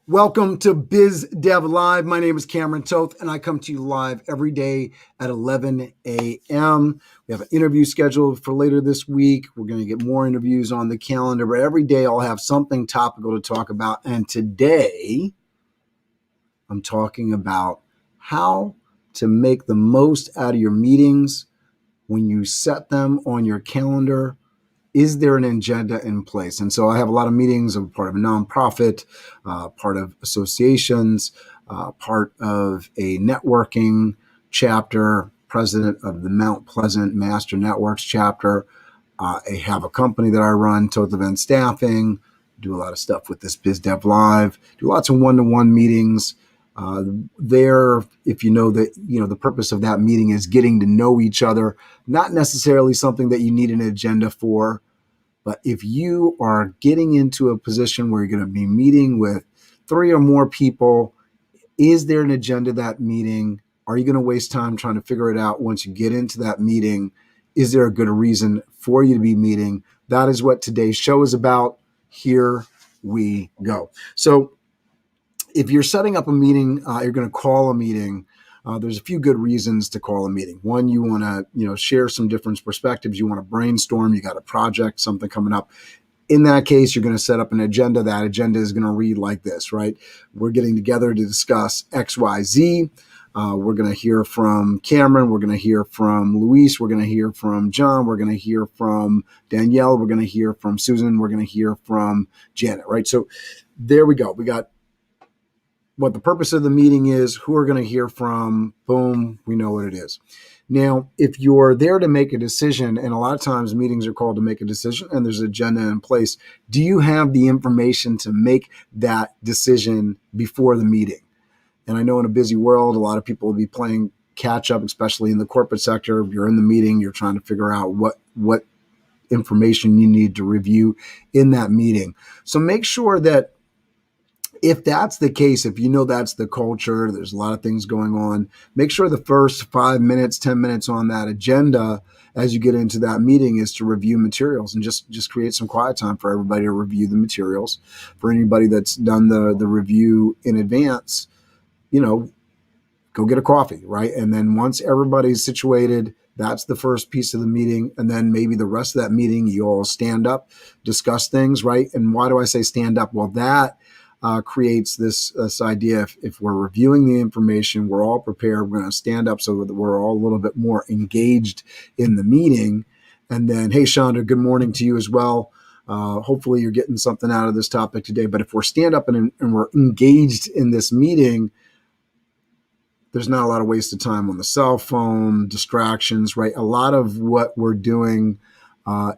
Welcome to Biz Dev Live. My name is Cameron Toth, and I come to you live every day at 11 a.m. We have an interview scheduled for later this week. We're going to get more interviews on the calendar, but every day I'll have something topical to talk about. And today I'm talking about how to make the most out of your meetings when you set them on your calendar. Is there an agenda in place? And so I have a lot of meetings. I'm part of a nonprofit, part of associations, part of a networking chapter, president of the Mount Pleasant Master Networks chapter. I have a company that I run, Toth Event Staffing, do a lot of stuff with this Biz Dev Live, do lots of one-to-one meetings. If you know that, the purpose of that meeting is getting to know each other, not necessarily something that you need an agenda for. But if you are getting into a position where you're going to be meeting with 3 or more people, is there an agenda that meeting? Are you going to waste time trying to figure it out once you get into that meeting? Is there a good reason for you to be meeting? That is what today's show is about. Here we go. So if you're setting up a meeting, you're going to call a meeting. There's a few good reasons to call a meeting. One, you want to, share some different perspectives. You want to brainstorm. You got a project, something coming up. In that case, you're going to set up an agenda. That agenda is going to read like this, right? We're getting together to discuss X, Y, Z. We're going to hear from Cameron. We're going to hear from Luis. We're going to hear from John. We're going to hear from Danielle. We're going to hear from Susan. We're going to hear from Janet, right? So there we go. We got what the purpose of the meeting is, who we're going to hear from, boom, we know what it is. Now, if you're there to make a decision, and a lot of times meetings are called to make a decision and there's an agenda in place, do you have the information to make that decision before the meeting? And I know in a busy world, a lot of people will be playing catch up, especially in the corporate sector. You're in the meeting, you're trying to figure out what information you need to review in that meeting. So make sure that if that's the case, if you know that's the culture, there's a lot of things going on, make sure the first 5 minutes, 10 minutes on that agenda as you get into that meeting is to review materials and just create some quiet time for everybody to review the materials. For anybody that's done the review in advance, go get a coffee, right? And then once everybody's situated, that's the first piece of the meeting. And then maybe the rest of that meeting, you all stand up, discuss things, right? And why do I say stand up? Well, that creates this idea. If we're reviewing the information, we're all prepared, we're going to stand up so that we're all a little bit more engaged in the meeting. And then, hey, Shonda, good morning to you as well. Hopefully you're getting something out of this topic today. But if we're stand up and we're engaged in this meeting, there's not a lot of wasted time on the cell phone, distractions, right? A lot of what we're doing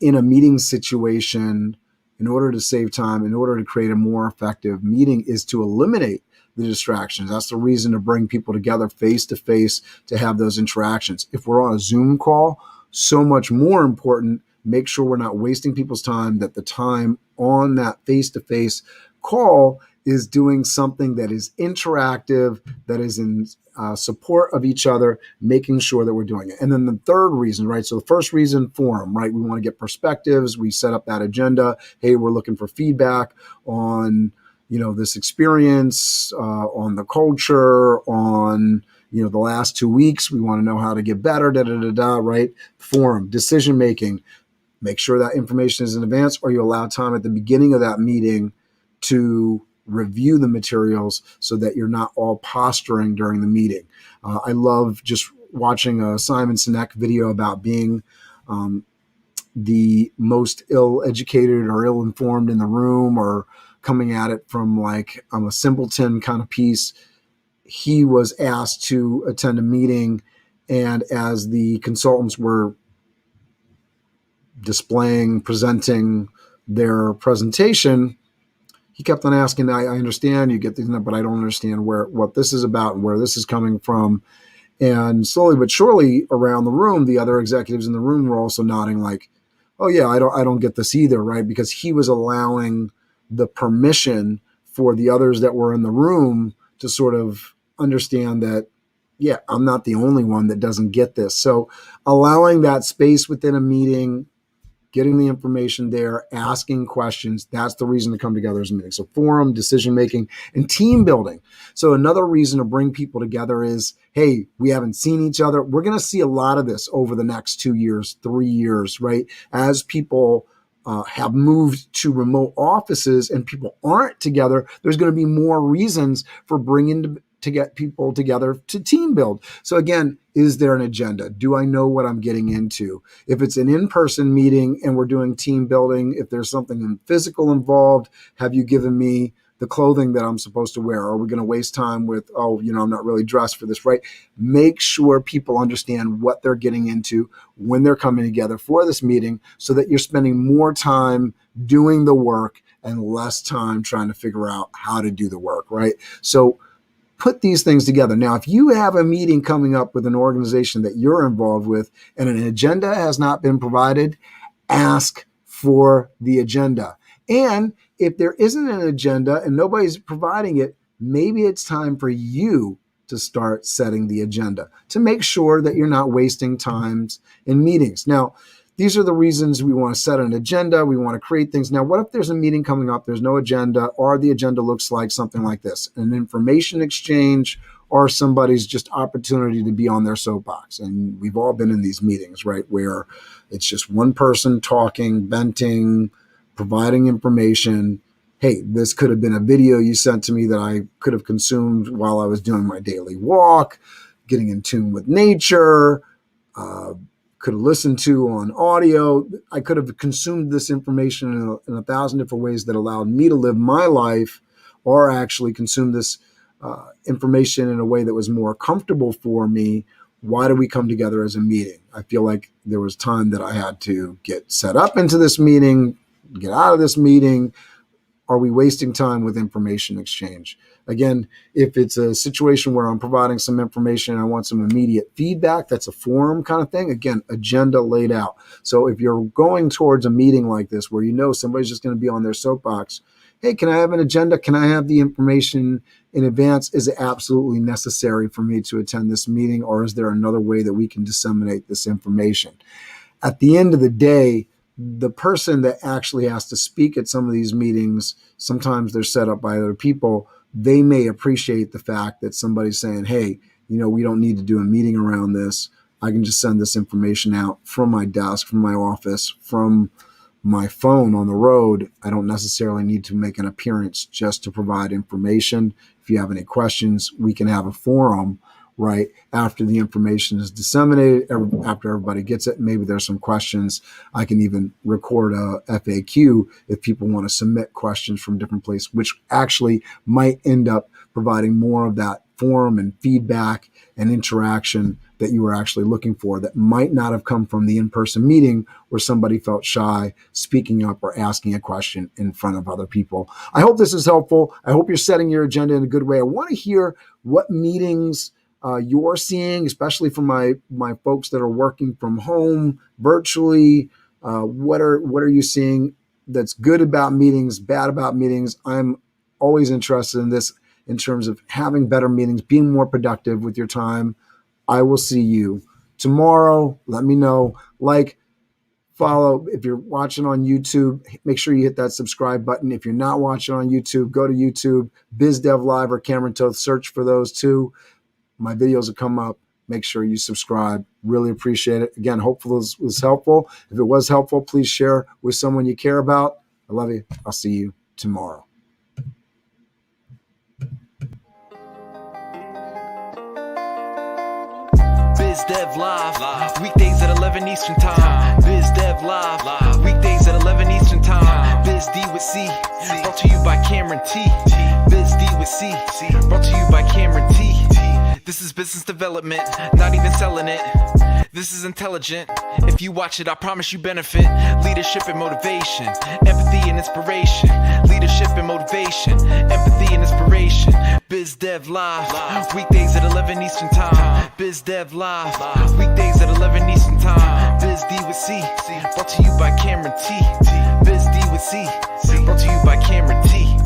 in a meeting situation, in order to save time, in order to create a more effective meeting, is to eliminate the distractions. That's the reason to bring people together face to face to have those interactions. If we're on a Zoom call, so much more important, make sure we're not wasting people's time, that the time on that face to face call is doing something that is interactive, that is in support of each other, making sure that we're doing it. And then the third reason, right? So the first reason, forum, right? We want to get perspectives. We set up that agenda. Hey, we're looking for feedback on, this experience, on the culture, on, the last 2 weeks. We want to know how to get better, right? Forum, decision making. Make sure that information is in advance, or you allow time at the beginning of that meeting to review the materials so that you're not all posturing during the meeting. I love just watching a Simon Sinek video about being the most ill-educated or ill-informed in the room, or coming at it from like I'm a simpleton kind of piece. He was asked to attend a meeting, and as the consultants were presenting their presentation, he kept on asking, I understand you get things, but I don't understand what this is about and where this is coming from. And slowly but surely around the room, the other executives in the room were also nodding like, oh yeah, I don't get this either, right? Because he was allowing the permission for the others that were in the room to sort of understand that, yeah, I'm not the only one that doesn't get this. So allowing that space within a meeting, getting the information there, asking questions. That's the reason to come together as a meeting. So forum, decision making, and team building. So another reason to bring people together is, hey, we haven't seen each other. We're going to see a lot of this over the next 2 years, 3 years, right? As people have moved to remote offices and people aren't together, there's going to be more reasons for bringing to get people together to team build. So again, is there an agenda? Do I know what I'm getting into? If it's an in-person meeting and we're doing team building, if there's something physical involved, have you given me the clothing that I'm supposed to wear? Are we going to waste time with, I'm not really dressed for this, right? Make sure people understand what they're getting into when they're coming together for this meeting so that you're spending more time doing the work and less time trying to figure out how to do the work, right? So put these things together. Now, if you have a meeting coming up with an organization that you're involved with and an agenda has not been provided, ask for the agenda. And if there isn't an agenda and nobody's providing it, maybe it's time for you to start setting the agenda to make sure that you're not wasting times in meetings. Now, these are the reasons we want to set an agenda. We want to create things. Now, what if there's a meeting coming up, there's no agenda, or the agenda looks like something like this, an information exchange or somebody's just opportunity to be on their soapbox. And we've all been in these meetings, right, where it's just one person talking, venting, providing information. Hey, this could have been a video you sent to me that I could have consumed while I was doing my daily walk, getting in tune with nature, could have listened to on audio. I could have consumed this information in 1,000 different ways that allowed me to live my life, or actually consume this information in a way that was more comfortable for me. Why do we come together as a meeting? I feel like there was time that I had to get set up into this meeting, get out of this meeting. Are we wasting time with information exchange? Again, if it's a situation where I'm providing some information and I want some immediate feedback, that's a forum kind of thing. Again, agenda laid out. So if you're going towards a meeting like this where you know somebody's just going to be on their soapbox, hey, can I have an agenda? Can I have the information in advance? Is it absolutely necessary for me to attend this meeting, or is there another way that we can disseminate this information? At the end of the day, the person that actually has to speak at some of these meetings, sometimes they're set up by other people. They may appreciate the fact that somebody's saying, hey, we don't need to do a meeting around this. I can just send this information out from my desk, from my office, from my phone on the road. I don't necessarily need to make an appearance just to provide information. If you have any questions, we can have a forum right after the information is disseminated, after everybody gets it. Maybe there's some questions. I can even record a FAQ if people want to submit questions from different places, which actually might end up providing more of that forum and feedback and interaction that you were actually looking for, that might not have come from the in-person meeting where somebody felt shy speaking up or asking a question in front of other people. I hope this is helpful. I hope you're setting your agenda in a good way. I want to hear what meetings you're seeing, especially from my folks that are working from home virtually. What are you seeing that's good about meetings, bad about meetings? I'm always interested in this in terms of having better meetings, being more productive with your time. I will see you tomorrow. Let me know. Follow. If you're watching on YouTube, make sure you hit that subscribe button. If you're not watching on YouTube, go to YouTube, BizDev Live or Cameron Toth, search for those two. My videos will come up. Make sure you subscribe. Really appreciate it. Again, hopefully this was helpful. If it was helpful, please share with someone you care about. I love you. I'll see you tomorrow. BizDev Live, weekdays at 11 Eastern Time. BizDev Live, weekdays at 11 Eastern Time. BizD with C, brought to you by Cameron T. BizD with C, brought to you by Cameron T. This is business development, not even selling it. This is intelligent. If you watch it, I promise you benefit. Leadership and motivation, empathy and inspiration. Leadership and motivation, empathy and inspiration. BizDev Live, weekdays at 11 Eastern Time. BizDev Live, weekdays at 11 Eastern Time. BizD with C, brought to you by Cameron T. BizD with C, brought to you by Cameron T.